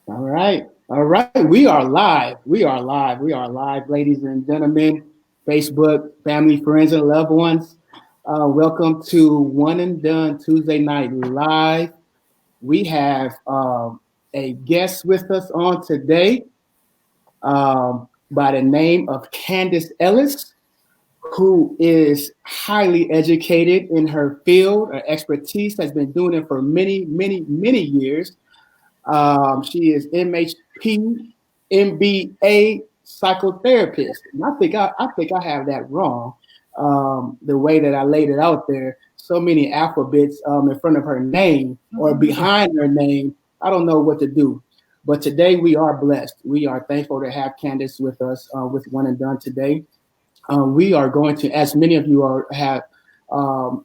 All right. All right. We are live. We are live. We are live, ladies and gentlemen, Facebook, family, friends, and loved ones. Welcome to One and Done Tuesday Night Live. We have a guest with us on today by the name of Candice Ellis, who is highly educated in her field. Her expertise has been doing it for many, many, many years. She is MHP, MBA psychotherapist. And I think I have that wrong. The way that I laid it out there, so many alphabets in front of her name or behind her name. I don't know what to do. But today we are blessed. We are thankful to have Candice with us with One and Done today. We are going to, as many of you have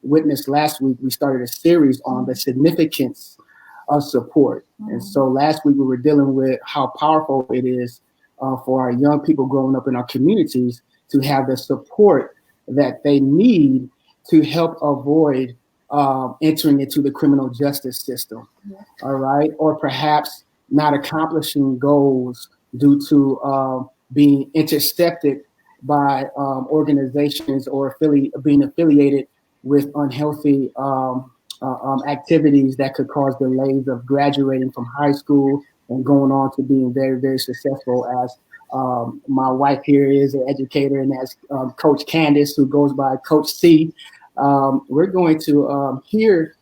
witnessed last week, we started a series on the significance of support. And so last week we were dealing with how powerful it is for our young people growing up in our communities to have the support that they need to help avoid entering into the criminal justice system. All right. Or perhaps not accomplishing goals due to being intercepted by organizations or being affiliated with unhealthy activities that could cause delays of graduating from high school and going on to being very, very successful as my wife here is an educator, and as Coach Candice, who goes by Coach C. We're going to hear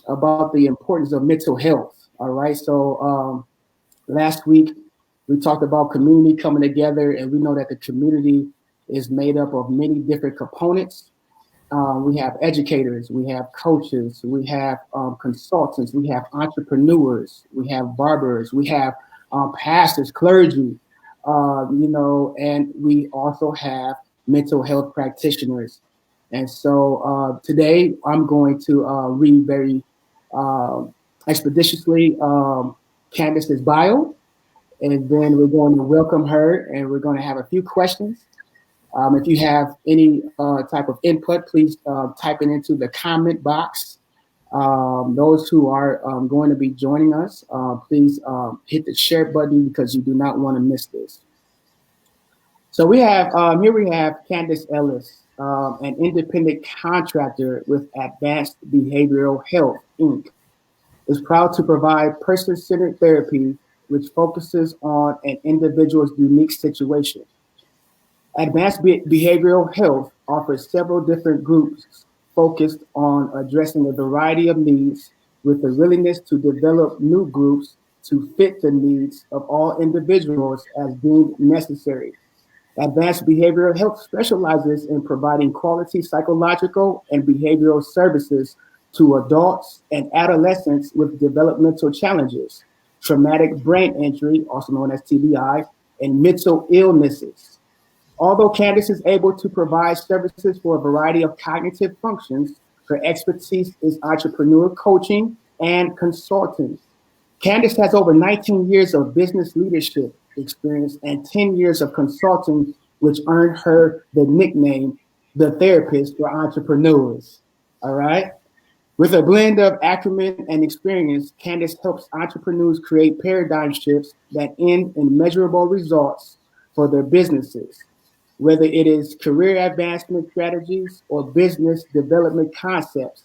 about the importance of mental health. All right. So last week we talked about community coming together, and we know that the community is made up of many different components. We have educators, we have coaches, we have consultants, we have entrepreneurs, we have barbers, we have pastors, clergy, and we also have mental health practitioners. And so today I'm going to read very expeditiously Candice's bio, and then we're going to welcome her, and we're going to have a few questions. If you have any type of input, please type it into the comment box. Those who are going to be joining us, please hit the share button because you do not want to miss this. So we have here we have Candice Ellis, an independent contractor with Advanced Behavioral Health, Inc. is proud to provide person-centered therapy which focuses on an individual's unique situation. Advanced Behavioral Health offers several different groups focused on addressing a variety of needs with the willingness to develop new groups to fit the needs of all individuals as deemed necessary. Advanced Behavioral Health specializes in providing quality psychological and behavioral services to adults and adolescents with developmental challenges, traumatic brain injury, also known as TBI, and mental illnesses. Although Candice is able to provide services for a variety of cognitive functions, her expertise is entrepreneur coaching and consulting. Candice has over 19 years of business leadership experience and 10 years of consulting, which earned her the nickname, the therapist for entrepreneurs. All right. With a blend of acumen and experience, Candice helps entrepreneurs create paradigm shifts that end in measurable results for their businesses. Whether it is career advancement strategies or business development concepts,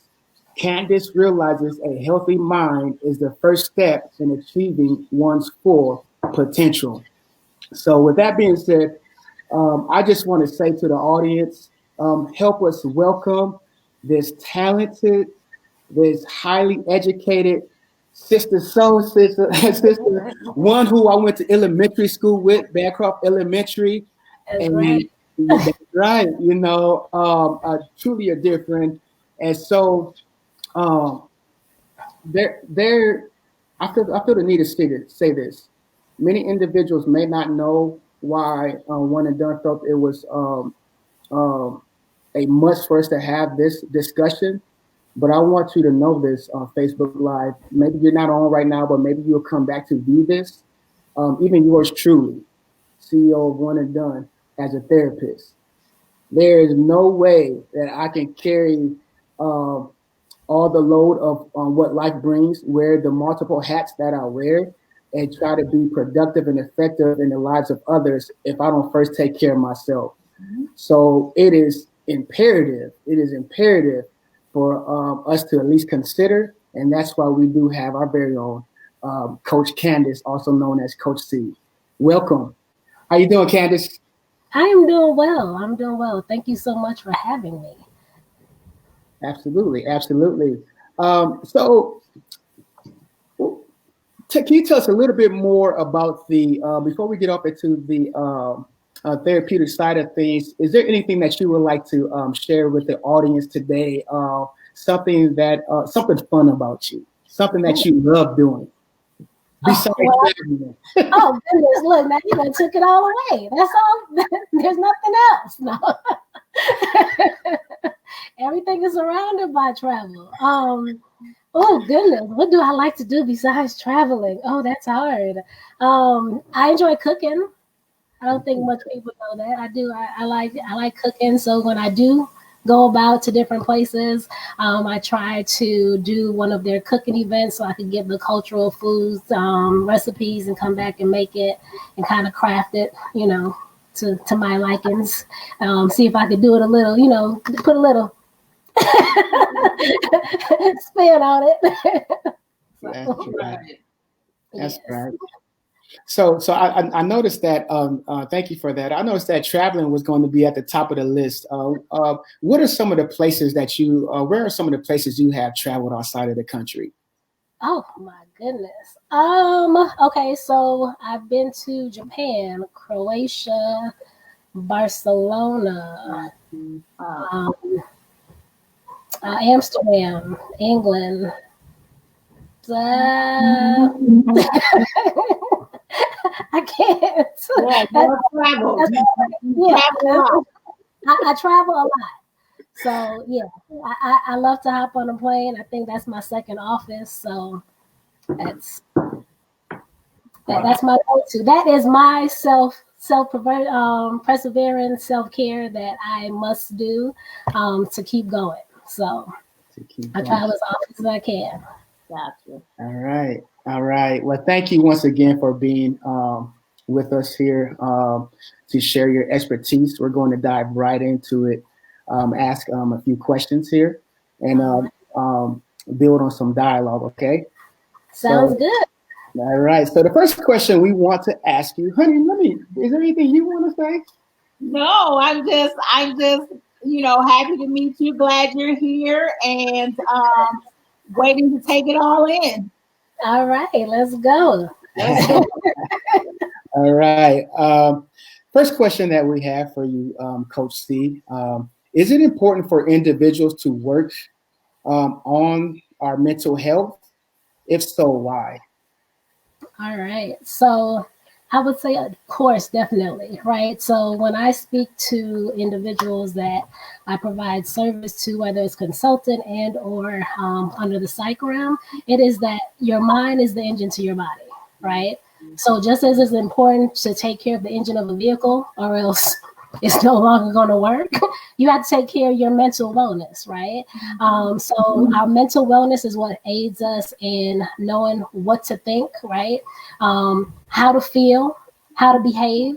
Candice realizes a healthy mind is the first step in achieving one's full potential. So, with that being said, I just want to say to the audience, help us welcome this talented, this highly educated sister, one who I went to elementary school with, Bancroft Elementary. That's And right. that's right, truly a dear friend. And so um, there, I feel the need to say this. Many individuals may not know why One and Done felt it was um, a must for us to have this discussion. But I want you to know this on Facebook Live. Maybe you're not on right now, but maybe you'll come back to view this. Even yours truly, CEO of One and Done, as a therapist. There is no way that I can carry um, all the load of what life brings, wear the multiple hats that I wear, and try to be productive and effective in the lives of others if I don't first take care of myself. So it is imperative. It is imperative for us to at least consider, and that's why we do have our very own Coach Candice, also known as Coach C. Welcome. How you doing, Candice? I am doing well. I'm doing well. Thank you so much for having me. Absolutely, absolutely. So, can you tell us a little bit more about the before we get up into the therapeutic side of things? Is there anything that you would like to share with the audience today? Something that something fun about you, something that you love doing. Besides traveling. Oh goodness! Look, now you done took it all away. That's all. There's nothing else. No. Everything is surrounded by travel. Oh goodness, what do I like to do besides traveling? Oh, that's hard. I enjoy cooking. I don't think much people know that. I do. I like cooking. So when I do go about to different places, I try to do one of their cooking events so I can get the cultural foods recipes and come back and make it and kind of craft it, to my likings. See if I could do it a little, put a little spin on it. That's right. That's right. So I noticed that. Thank you for that. I noticed that traveling was going to be at the top of the list. What are some of the places that you? Where are some of the places you have traveled outside of the country? Oh my goodness. Okay, so I've been to Japan, Croatia, Barcelona, Amsterdam, England. I can't. I travel a lot. So yeah, I love to hop on a plane. I think that's my second office. So that's my go-to. That is my perseverance, self-care that I must do to keep going. So I travel as often as I can. Gotcha. All right. Well, thank you once again for being with us here to share your expertise. We're going to dive right into it, ask a few questions here, and build on some dialogue, okay? Sounds good. All right. So the first question we want to ask you, honey, is there anything you want to say? No, I'm just, happy to meet you. Glad you're here and waiting to take it all in. All right, let's go. All right. First question that we have for you, Coach C. Is it important for individuals to work on our mental health? If so, why? All right. So I would say, of course, definitely, right? So when I speak to individuals that I provide service to, whether it's consultant and or under the psych realm, it is that your mind is the engine to your body, right? So just as it's important to take care of the engine of a vehicle or else it's no longer going to work, you have to take care of your mental wellness, right? So our mental wellness is what aids us in knowing what to think, right? How to feel, how to behave.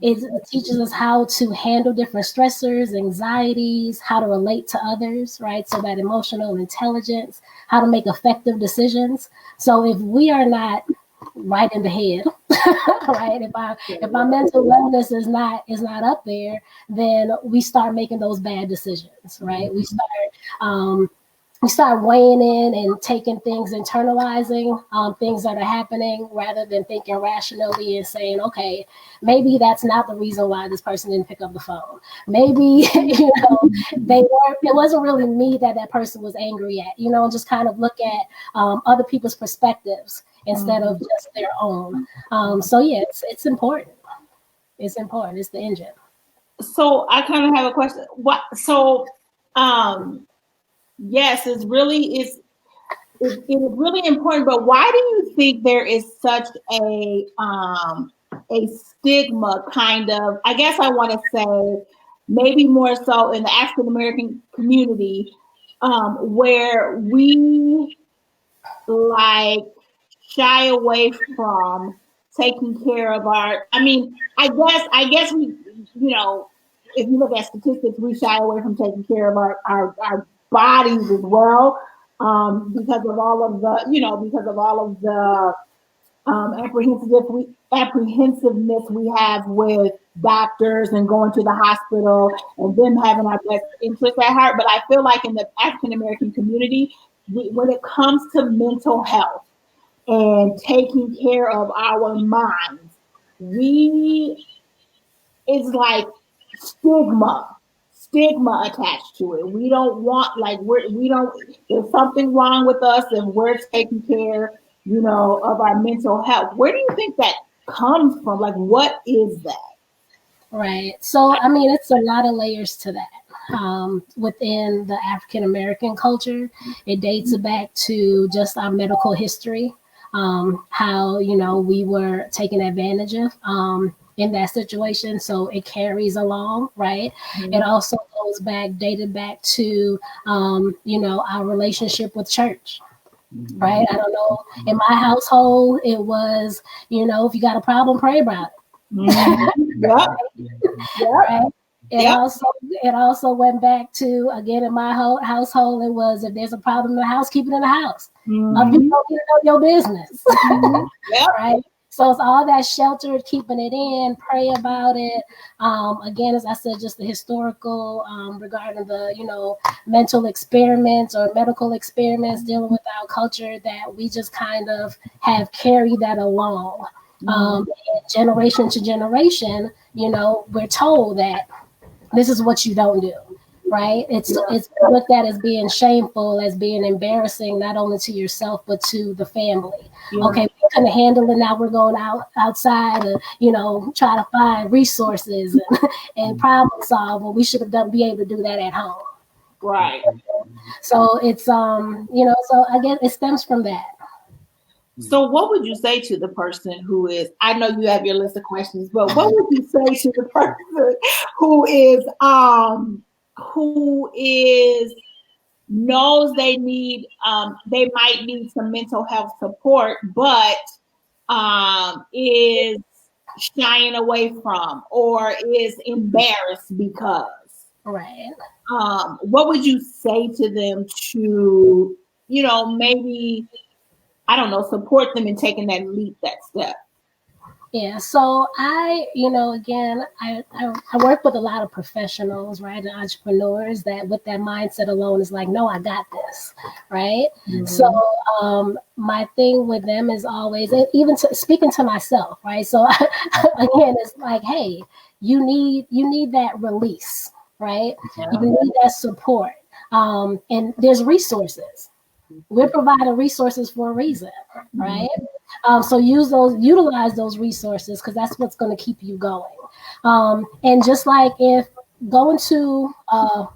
It teaches us how to handle different stressors, anxieties, how to relate to others, right? So that emotional intelligence, how to make effective decisions. So if we are not right in the head, right? If our mental wellness is not up there, then we start making those bad decisions, right? We start weighing in and taking things, internalizing things that are happening rather than thinking rationally and saying, okay, maybe that's not the reason why this person didn't pick up the phone. Maybe, it wasn't really me that person was angry at, and just kind of look at other people's perspectives instead of just their own. So yeah, it's important. It's important. It's the engine. So I kind of have a question. Yes, it's really important, but why do you think there is such a stigma, kind of, I guess I want to say maybe more so in the African American community, where we like shy away from taking care of our, I guess we, if you look at statistics, we shy away from taking care of our bodies as well, because of all of the apprehensiveness we have with doctors and going to the hospital and them having our best interest at heart. But I feel like in the African American community, when it comes to mental health and taking care of our minds, it's like stigma attached to it. We don't want, like, we don't, there's something wrong with us if we're taking care, of our mental health. Where do you think that comes from? Like, what is that? Right. So, I mean, it's a lot of layers to that. Within the African American culture, it dates back to just our medical history, how, we were taken advantage of in that situation. So it carries along, right? Mm-hmm. It also dated back to, our relationship with church. Right. I don't know. In my household, it was, if you got a problem, pray about it. Mm-hmm. Right. It also went back to, again, in my household, it was, if there's a problem in the house, keep it in the house. Mm-hmm. You don't need to know your business. Mm-hmm. Right. So it's all that sheltered, keeping it in, pray about it. Again, as I said, just the historical regarding the, mental experiments or medical experiments dealing with our culture, that we just kind of have carried that along. Generation to generation, we're told that this is what you don't do. Right? It's looked at as being shameful, as being embarrassing, not only to yourself but to the family. Yeah. Okay, we couldn't handle it. Now we're going outside to, try to find resources and problem solve. When we should have be able to do that at home. Right. So it's so I guess it stems from that. So what would you say to the person who is, I know you have your list of questions, but what would you say to the person who knows they might need some mental health support, but is shying away from or is embarrassed because? Right. What would you say to them to, maybe, I don't know, support them in taking that step? Yeah, so I work with a lot of professionals, right, and entrepreneurs that with that mindset alone is like, no, I got this, right? Mm-hmm. So my thing with them is always, even speaking to myself, right? So again, it's like, hey, you need that release, right? Yeah. You need that support, and there's resources. We're providing resources for a reason, right? So utilize those resources, because that's what's going to keep you going. And just like if going to a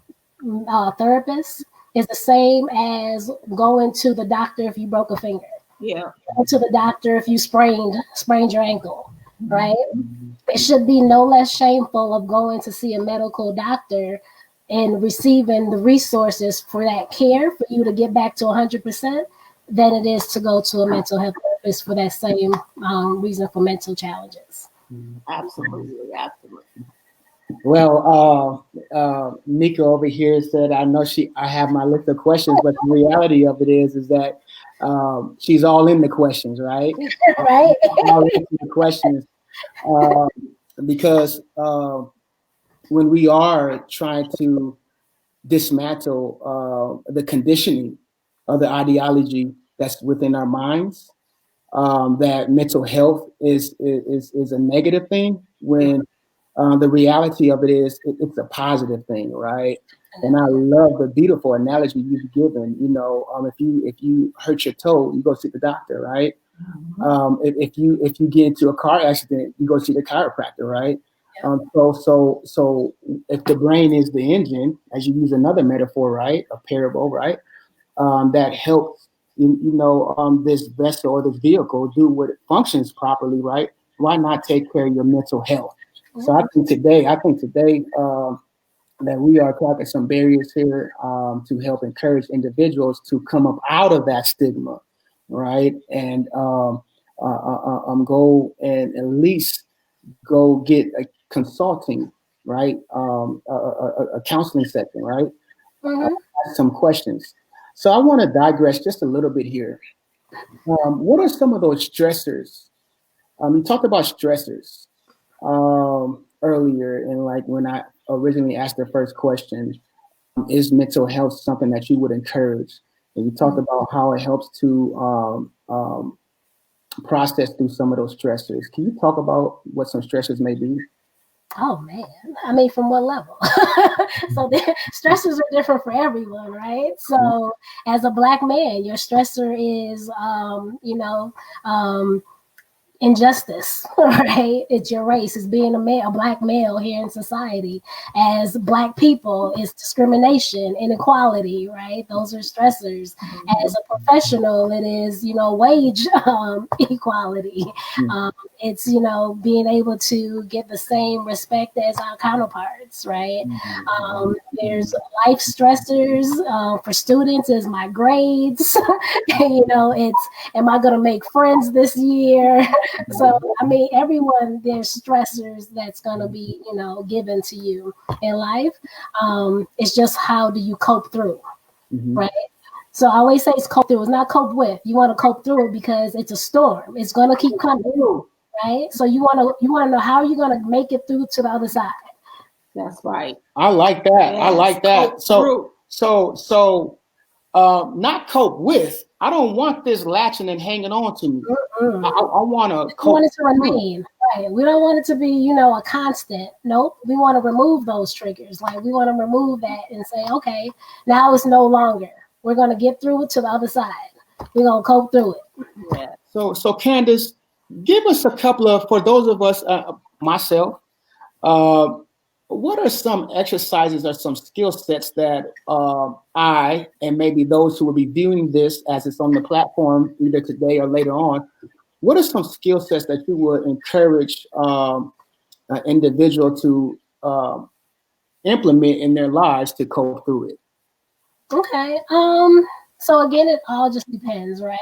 therapist is the same as going to the doctor if you broke a finger. Yeah. Going to the doctor if you sprained your ankle, right? It should be no less shameful of going to see a medical doctor and receiving the resources for that care for you to get back to 100% than it is to go to a mental health therapist for that same reason for mental challenges. Absolutely. Well, Nika over here said, I have my list of questions, but the reality of it is that she's all in the questions, right? Right. All into the questions, because when we are trying to dismantle the conditioning of the ideology that's within our minds, that mental health is a negative thing, when the reality of it is it's a positive thing, right? And I love the beautiful analogy you've given. If you hurt your toe, you go see the doctor, right? If you get into a car accident, you go see the chiropractor, right? So if the brain is the engine, as you use another metaphor, right, a parable, right, that helps this vessel or this vehicle do what it functions properly, right? Why not take care of your mental health? So I think today that we are cracking some barriers here to help encourage individuals to come up out of that stigma, right? And go and at least go get a consulting, right? A counseling session, right? Mm-hmm. Ask some questions. So I want to digress just a little bit here. What are some of those stressors? You talked about stressors earlier, and like when I originally asked the first question, is mental health something that you would encourage? And you talked about how it helps to process through some of those stressors. Can you talk about what some stressors may be? Oh man, I mean, from what level? So the stressors are different for everyone, right? So as a Black man, your stressor is, injustice, right? It's your race. It's being a male, a Black male here in society. As Black people, it's discrimination, inequality, right? Those are stressors. As a professional, it is, wage equality. It's, being able to get the same respect as our counterparts, right? There's life stressors for students is my grades. It's, am I going to make friends this year? So, I mean, everyone, there's stressors that's going to be, given to you in life. It's just how do you cope through, right? So I always say it's cope through. It's not cope with. You want to cope through it because it's a storm. It's going to keep coming, right? So you want to know how you're going to make it through to the other side. That's right. I like that. Yes, I like that. cope So, through. so, not cope with. I don't want this latching and hanging on to me. I want to We want it to remain, right? We don't want it to be, a constant. Nope. We want to remove those triggers. Like we want to remove that and say, okay, now it's no longer. We're going to get through it to the other side. We're going to cope through it. Yeah. So Candice, give us a couple of, for those of us, myself, what are some exercises or some skill sets that I and maybe those who will be viewing this as it's on the platform either today or later on, what are some skill sets that you would encourage an individual to implement in their lives to cope through it? Okay. So again, it all just depends, right?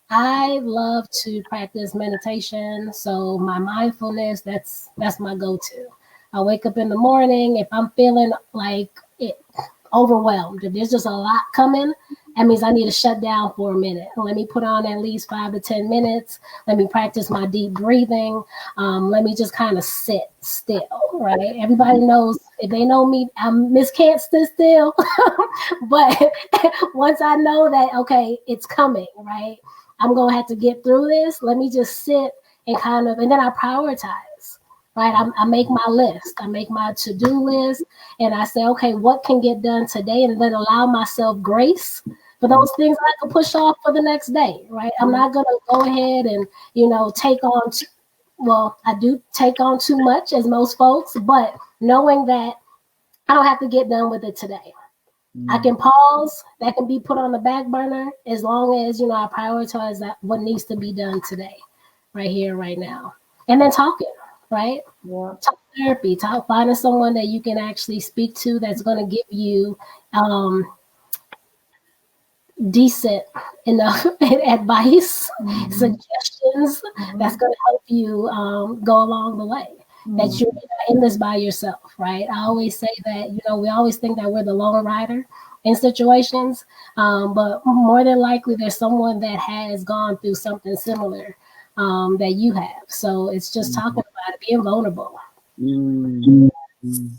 I love to practice meditation. So my mindfulness, that's my go-to. I wake up in the morning. If I'm feeling like it overwhelmed, if there's just a lot coming, that means I need to shut down for a minute. Let me put on at least 5 to 10 minutes. Let me practice my deep breathing. Let me just kind of sit still, right? Everybody knows, if they know me, Miss Can't Sit Still. But once I know that, okay, it's coming, right? I'm going to have to get through this. Let me just sit and then I prioritize, right? I make my list. I make my to-do list and I say, okay, what can get done today? And then allow myself grace for those things I can push off for the next day, right? I'm not going to go ahead and, take on, I do take on too much as most folks, but knowing that I don't have to get done with it today. I can pause. That can be put on the back burner as long as, I prioritize that what needs to be done today, right here, right now. And then talking, right? Yeah. Talk therapy, finding someone that you can actually speak to that's going to give you decent enough advice, suggestions that's going to help you go along the way. That you're not in this by yourself, right? I always say that, we always think that we're the lone rider in situations, but more than likely there's someone that has gone through something similar that you have. So it's just talking about it, being vulnerable.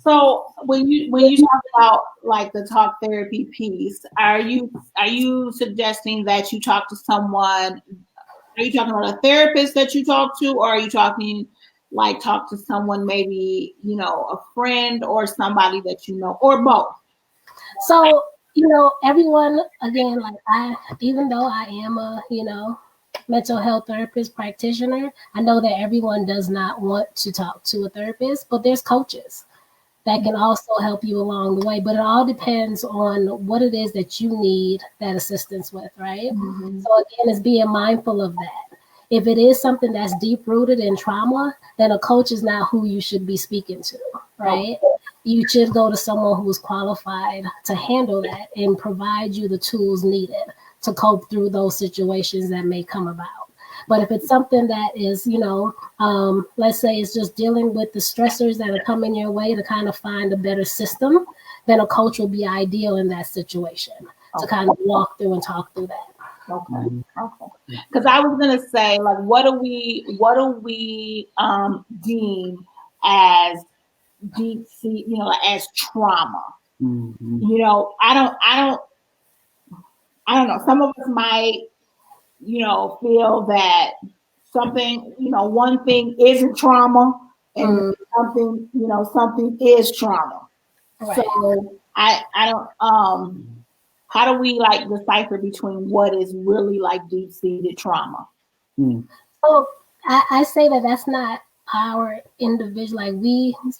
So when you talk about like the talk therapy piece, are you suggesting that you talk to someone? Are you talking about a therapist that you talk to, or are you talking talk to someone, maybe a friend or somebody that or both? So everyone, again, even though I am a mental health therapist practitioner, I know that everyone does not want to talk to a therapist, but there's coaches that can also help you along the way. But it all depends on what it is that you need that assistance with, right? So again, it's being mindful of that. If it is something that's deep rooted in trauma, then a coach is not who you should be speaking to, right? You should go to someone who's qualified to handle that and provide you the tools needed to cope through those situations that may come about. But if it's something that is, let's say it's just dealing with the stressors that are coming your way to kind of find a better system, then a coach will be ideal in that situation to kind of walk through and talk through that. Okay. Because I was gonna say, like, what do we deem as deep sea, as trauma? I don't know. Some of us might, feel that something, one thing isn't trauma, and something is trauma. Right. So I don't. How do we like decipher between what is really like deep seated trauma? So I say that that's not our individual. Like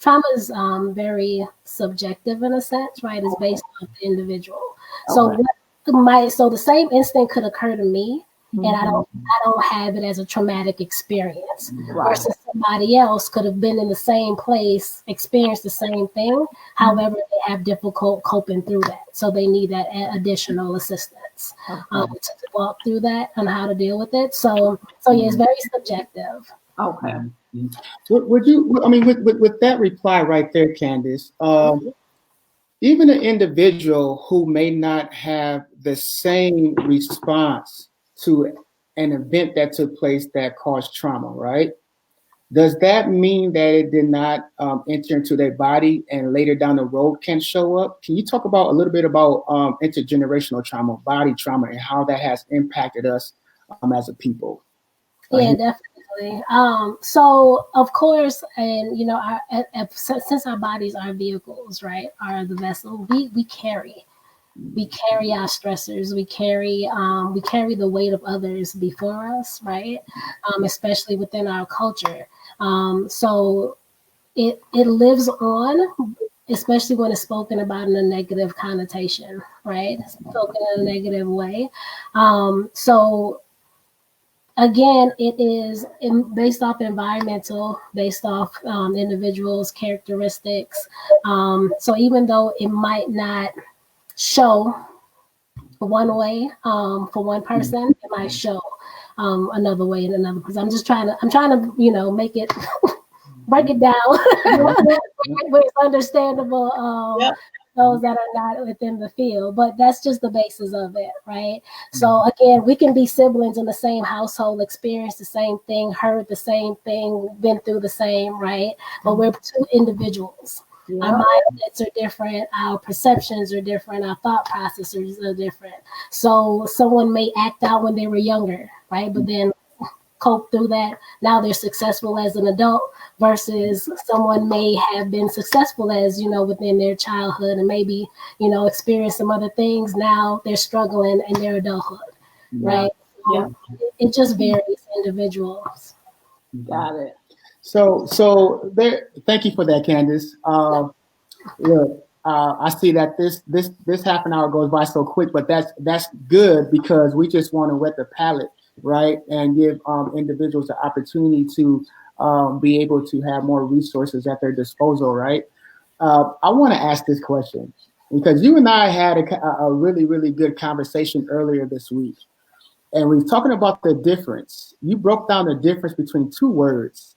trauma is very subjective in a sense, right? It's based on the individual. So so the same instinct could occur to me, and I don't have it as a traumatic experience. Versus somebody else could have been in the same place, experienced the same thing. However, they have difficult coping through that, so they need that additional assistance to walk through that and how to deal with it. So yeah, it's very subjective. Okay. Would you? I mean, with that reply right there, Candice. Even an individual who may not have the same response to an event that took place that caused trauma, right? Does that mean that it did not enter into their body and later down the road can show up? Can you talk about a little bit about intergenerational trauma, body trauma, and how that has impacted us as a people? Yeah, definitely. So of course, and since our bodies are vehicles, right, are the vessel, we carry our stressors, we carry the weight of others before us, right? Especially within our culture. So it lives on, especially when it's spoken about in a negative connotation, right? Spoken in a negative way. So again, it is based off environmental, based off individuals' characteristics. So even though it might not show one way for one person, it might show another way in another. Because I'm trying to make it break it down where it's understandable. Those that are not within the field, but that's just the basis of it, right? So again, we can be siblings in the same household, experience the same thing, heard the same thing, been through the same, right? But we're two individuals. Our mindsets are different, our perceptions are different, our thought processes are different. So someone may act out when they were younger, right? But then cope through that. Now they're successful as an adult versus someone may have been successful as, within their childhood and maybe, experience some other things. Now they're struggling in their adulthood, right? So it just varies individuals. Got it. So there. Thank you for that, Candice. Look, I see that this half an hour goes by so quick, but that's good because we just want to wet the palate, right, and give individuals the opportunity to be able to have more resources at their disposal, right? I want to ask this question because you and I had a really, really good conversation earlier this week, and we were talking about the difference. You broke down the difference between two words,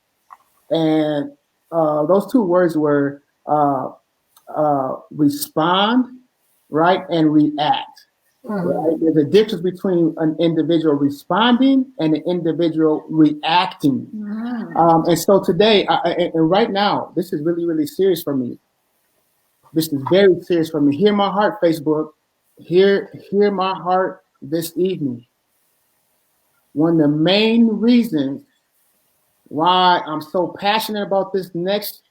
and those two words were respond, right, and react. Right? There's a difference between an individual responding and an individual reacting. And so today, and right now, this is really, really serious for me. This is very serious for me. Hear my heart, Facebook. Hear my heart this evening. One of the main reasons why I'm so passionate about this next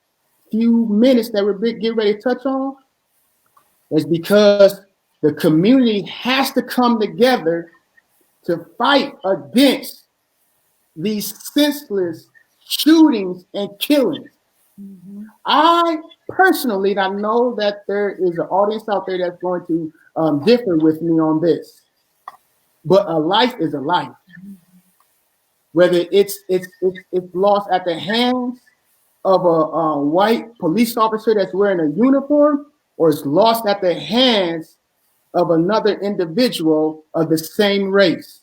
few minutes that we're getting ready to touch on is because the community has to come together to fight against these senseless shootings and killings. I personally, I know that there is an audience out there that's going to differ with me on this, but a life is a life. Whether it's lost at the hands of a white police officer that's wearing a uniform, or it's lost at the hands of another individual of the same race.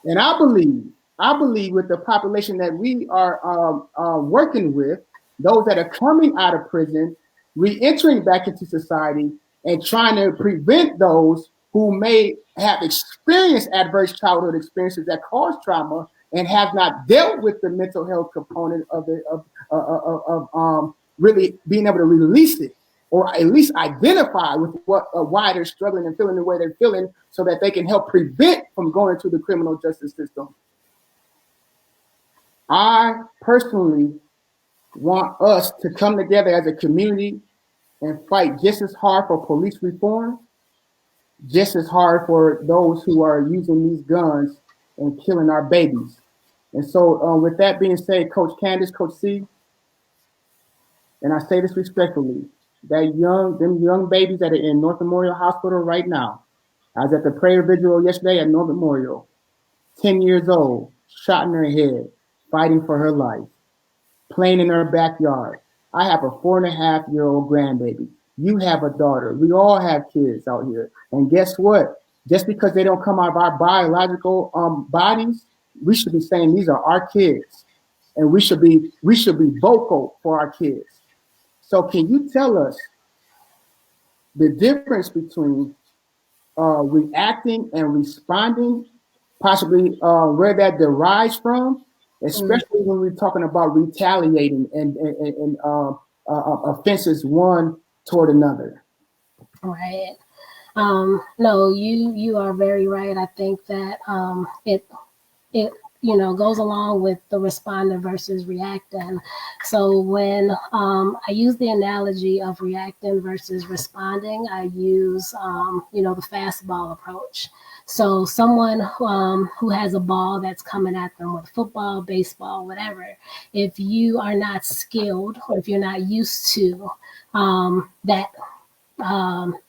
And I believe with the population that we are working with, those that are coming out of prison, re-entering back into society, and trying to prevent those who may have experienced adverse childhood experiences that cause trauma and have not dealt with the mental health component of it, of really being able to release it, or at least identify with why they're struggling and feeling the way they're feeling, so that they can help prevent from going into the criminal justice system. I personally want us to come together as a community and fight just as hard for police reform, just as hard for those who are using these guns and killing our babies. And so, with that being said, Coach Candice, Coach C, and I say this respectfully, them young babies that are in North Memorial Hospital right now. I was at the prayer vigil yesterday at North Memorial. 10 years old, shot in her head, fighting for her life, playing in her backyard. I have a 4.5-year-old grandbaby. You have a daughter. We all have kids out here. And guess what? Just because they don't come out of our biological bodies, we should be saying these are our kids. And we should be vocal for our kids. So can you tell us the difference between reacting and responding, possibly where that derives from, especially when we're talking about retaliating and offenses one toward another? Right. No, you are very right. I think that it goes along with the responding versus reacting. So when I use the analogy of reacting versus responding, I use the fastball approach. So someone who has a ball that's coming at them with football, baseball, whatever, if you are not skilled or if you're not used to that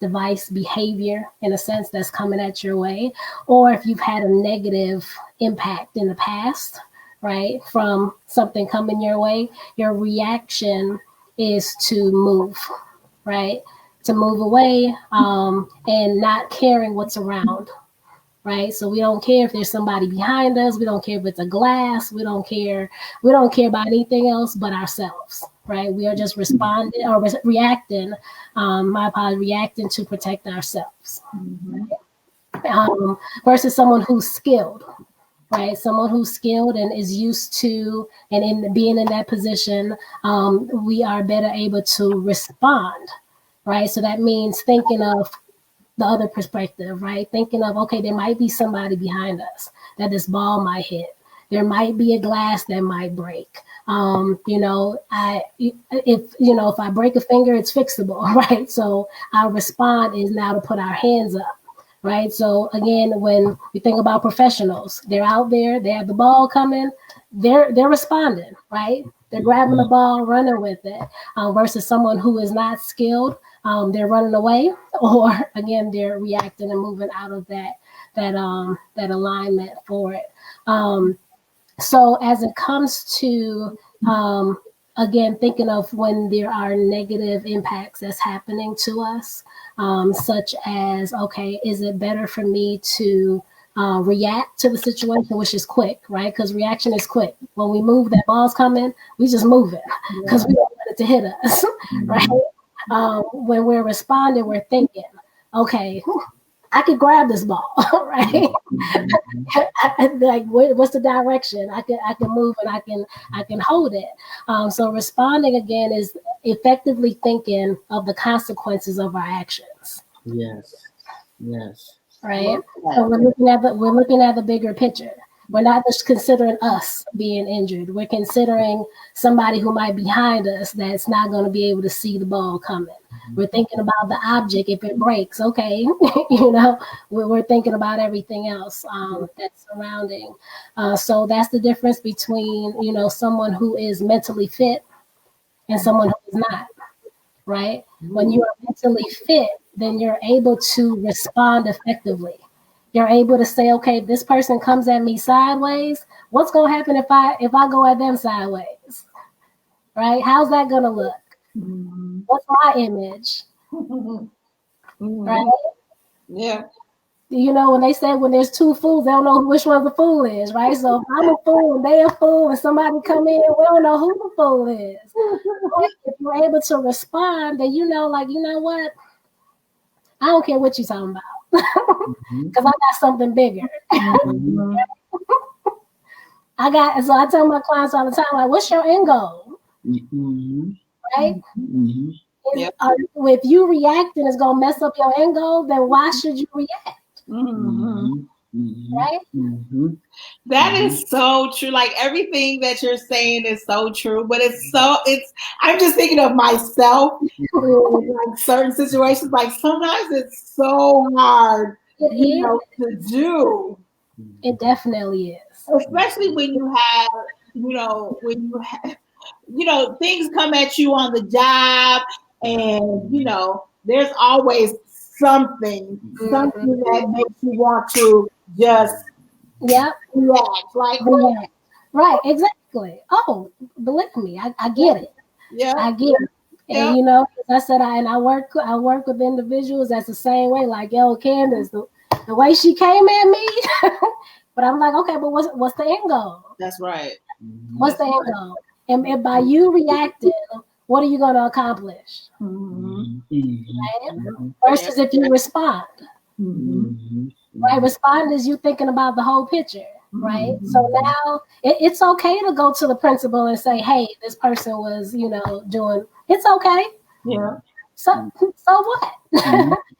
device behavior in a sense that's coming at your way, or if you've had a negative impact in the past, right, from something coming your way, your reaction is to move, right, to move away and not caring what's around. Right. So we don't care if there's somebody behind us. We don't care if it's a glass. We don't care about anything else but ourselves. Right. We are just responding or reacting. Reacting to protect ourselves. Right? Versus someone who's skilled. Right. Someone who's skilled and is used to and in being in that position, we are better able to respond. Right. So that means thinking of the other perspective, right? Thinking of, okay, there might be somebody behind us that this ball might hit. There might be a glass that might break. If I break a finger, it's fixable, right? So our response is now to put our hands up, right? So again, when we think about professionals, they're out there, they have the ball coming, they're responding, right? They're grabbing the ball, running with it, versus someone who is not skilled. They're running away, or again, they're reacting and moving out of that alignment for it. So as it comes to again, thinking of when there are negative impacts that's happening to us, such as, okay, is it better for me to react to the situation, which is quick, right? Because reaction is quick. When we move, that ball's coming, we just move it because we don't want it to hit us, right? When we're responding, we're thinking, okay, I could grab this ball, right? Like, what's the direction? I can move and I can hold it. So responding again is effectively thinking of the consequences of our actions. Yes. Right. So we're looking at the bigger picture. We're not just considering us being injured. We're considering somebody who might be behind us that's not going to be able to see the ball coming. We're thinking about the object. If it breaks, okay, we're thinking about everything else that's surrounding. So that's the difference between, someone who is mentally fit and someone who is not, right? When you are mentally fit, then you're able to respond effectively. You're able to say, okay, if this person comes at me sideways, what's going to happen if I go at them sideways? Right? How's that going to look? What's my image? Right? Yeah. You know, when they say when there's two fools, they don't know which one the fool is, right? So if I'm a fool and they a fool and somebody come in, we don't know who the fool is. But if you're able to respond, then you know, like, you know what? I don't care what you're talking about. Because I got something bigger. Mm-hmm. So I tell my clients all the time, like, what's your end goal? Right? Yep. If you reacting is gonna mess up your end goal, then why should you react? Right? That is so true. Like everything that you're saying is so true, but I'm just thinking of myself in like certain situations. Like sometimes it's so hard, to do. It definitely is. Especially when you have, things come at you on the job and, there's always something that makes you want to just react. Like, right, exactly. Oh, believe me, I get it. Yeah. I get it. And you know, as I said, I work with individuals that's the same way. Like, yo, Candice, the way she came at me, but I'm like, okay, but what's the end goal? That's right. What's the end goal? And by you reacting, what are you going to accomplish? Right? Versus if you respond. Right? Respond is you thinking about the whole picture. Right. So now it's okay to go to the principal and say, hey, this person was, doing, it's okay. Yeah. So what? It's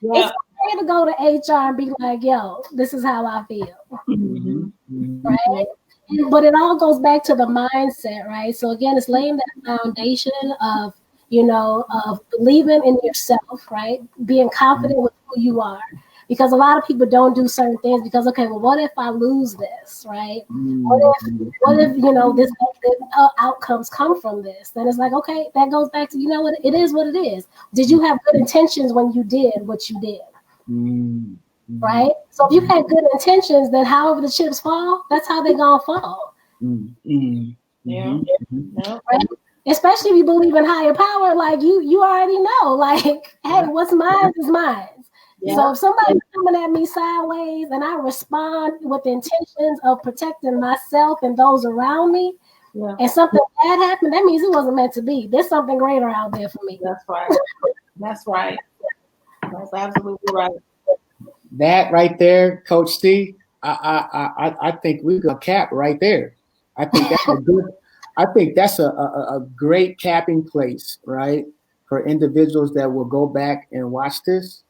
okay to go to HR and be like, yo, this is how I feel. Right. But it all goes back to the mindset, right? So again, it's laying that foundation of, of believing in yourself, right? Being confident with who you are. Because a lot of people don't do certain things because, okay, well, what if I lose this, right? What if this outcomes come from this? Then it's like, okay, that goes back to, what it is what it is. Did you have good intentions when you did what you did? Right? So if you had good intentions, then however the chips fall, that's how they're gonna fall. Yeah. Right? Especially if you believe in higher power, like you already know, like, hey, what's mine is mine. Yeah. So if somebody's coming at me sideways and I respond with intentions of protecting myself and those around me, and something bad happened, that means it wasn't meant to be. There's something greater out there for me. That's right. That's right. That's absolutely right. That right there, Coach C, I think we're gonna cap right there. I think that's a good. I think that's a great capping place, right, for individuals that will go back and watch this.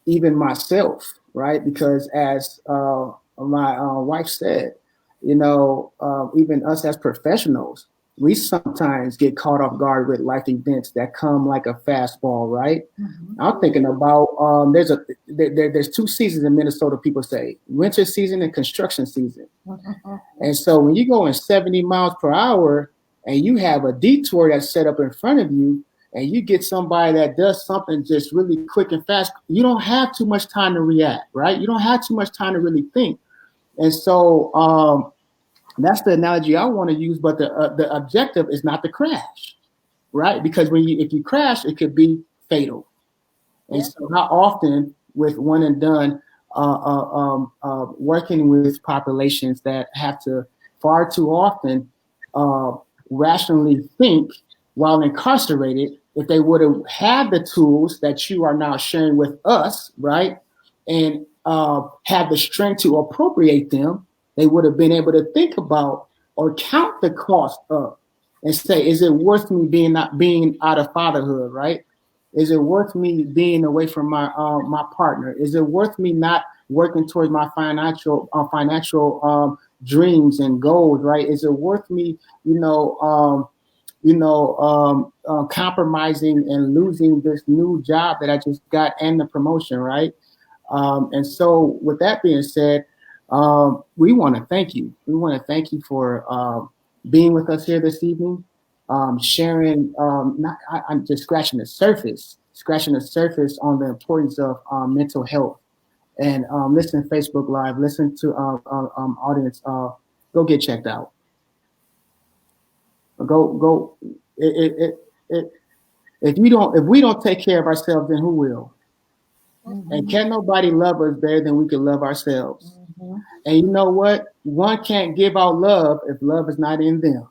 Even myself, right, because as my wife said, even us as professionals, we sometimes get caught off guard with life events that come like a fastball, right? I'm thinking about there's two seasons in Minnesota. People say winter season and construction season, and so when you go in 70 miles per hour and you have a detour that's set up in front of you, and you get somebody that does something just really quick and fast, you don't have too much time to react, right? You don't have too much time to really think, and so that's the analogy I want to use. But the objective is not to crash, right? Because if you crash, it could be fatal. And so how often with OneAndDone, working with populations that have to far too often rationally think while incarcerated, if they would have had the tools that you are now sharing with us, right, and had the strength to appropriate them, they would have been able to think about or count the cost of and say, is it worth me being out of fatherhood, right? Is it worth me being away from my partner? Is it worth me not working towards my financial dreams and goals? Right? Is it worth me, compromising and losing this new job that I just got and the promotion? Right? And so, with that being said, we want to thank you. We want to thank you for being with us here this evening. Sharing, I'm just scratching the surface on the importance of mental health. And listen to Facebook Live, listen to audience, go get checked out. Go. If we don't take care of ourselves, then who will? And can't nobody love us better than we can love ourselves. And you know what? One can't give out love if love is not in them.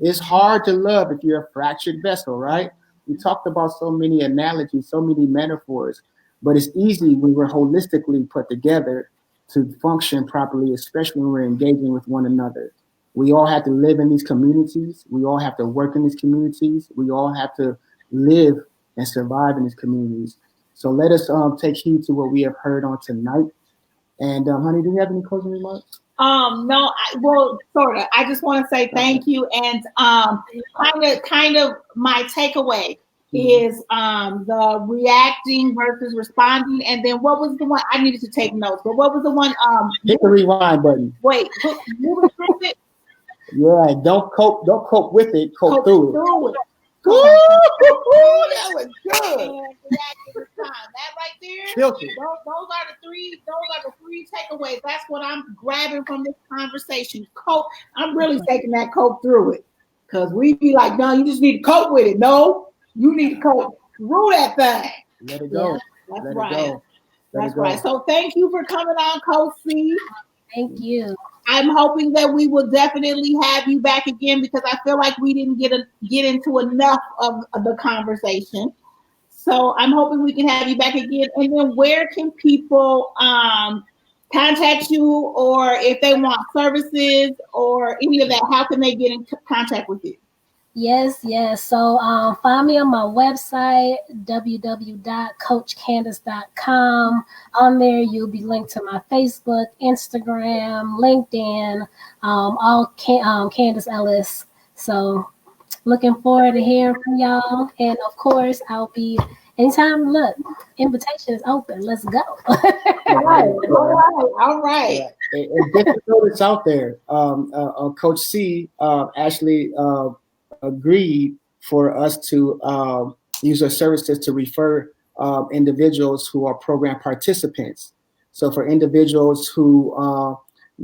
It's hard to love if you're a fractured vessel, right? We talked about so many analogies, so many metaphors, but it's easy when we're holistically put together to function properly, especially when we're engaging with one another. We all have to live in these communities. We all have to work in these communities. We all have to live and survive in these communities. So let us take heed to what we have heard on tonight. And honey, do you have any closing remarks? No, well, sort of. I just want to say thank you, and kind of my takeaway is the reacting versus responding, and then what was the one I needed to take notes? But what was the one? Hit the rewind button. Wait, moving through it. Yeah, don't cope with it. Cope through it. Ooh, that was good. And reacting respond. That right there. Filthy. Those are the three. Those are the three takeaways. That's what I'm grabbing from this conversation. Cope. I'm really taking that cope through it, because we be like, no, you just need to cope with it. No, you need to cope through that thing. Let it go. Yeah, that's Let right. It go. That's right. So thank you for coming on, Coach C. Thank you. I'm hoping that we will definitely have you back again, because I feel like we didn't get into enough of the conversation. So I'm hoping we can have you back again. And then where can people contact you, or if they want services or any of that, how can they get in contact with you? Yes. So find me on my website, www.coachcandice.com. On there, you'll be linked to my Facebook, Instagram, LinkedIn, all Candice Ellis. So looking forward to hearing from y'all. And of course, I'll be anytime. Look, invitation is open. Let's go. All right. Yeah. And just to throw this out there, Coach C actually agreed for us to use our services to refer individuals who are program participants. So for individuals who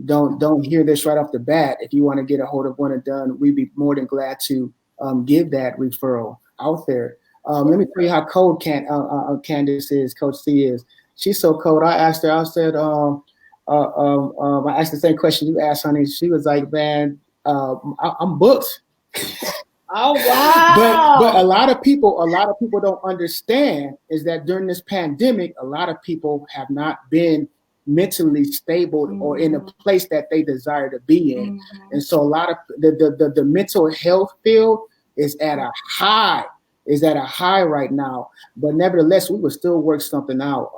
don't hear this right off the bat, if you want to get a hold of OneAndDone, we'd be more than glad to give that referral out there. Let me tell you how cold Candice is, Coach C is. She's so cold. I asked her, I said, I asked the same question you asked, honey. She was like, man, I'm booked. Oh wow! But a lot of people don't understand is that during this pandemic, a lot of people have not been mentally stable or in a place that they desire to be in, and so a lot of the mental health field is at a high right now. But nevertheless, we will still work something out.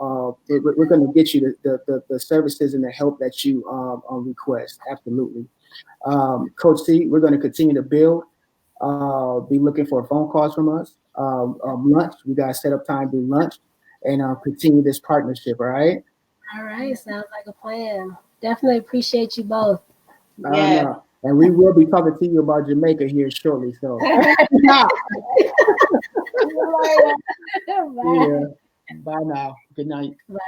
We're going to get you the services and the help that you request. Absolutely, Coach C. We're going to continue to build. Be looking for phone calls from us. Lunch, we got to set up time to do lunch and continue this partnership. All right. All right. Sounds like a plan. Definitely appreciate you both. Yeah. And we will be talking to you about Jamaica here shortly. So. Bye. Yeah. Bye now. Good night. Bye.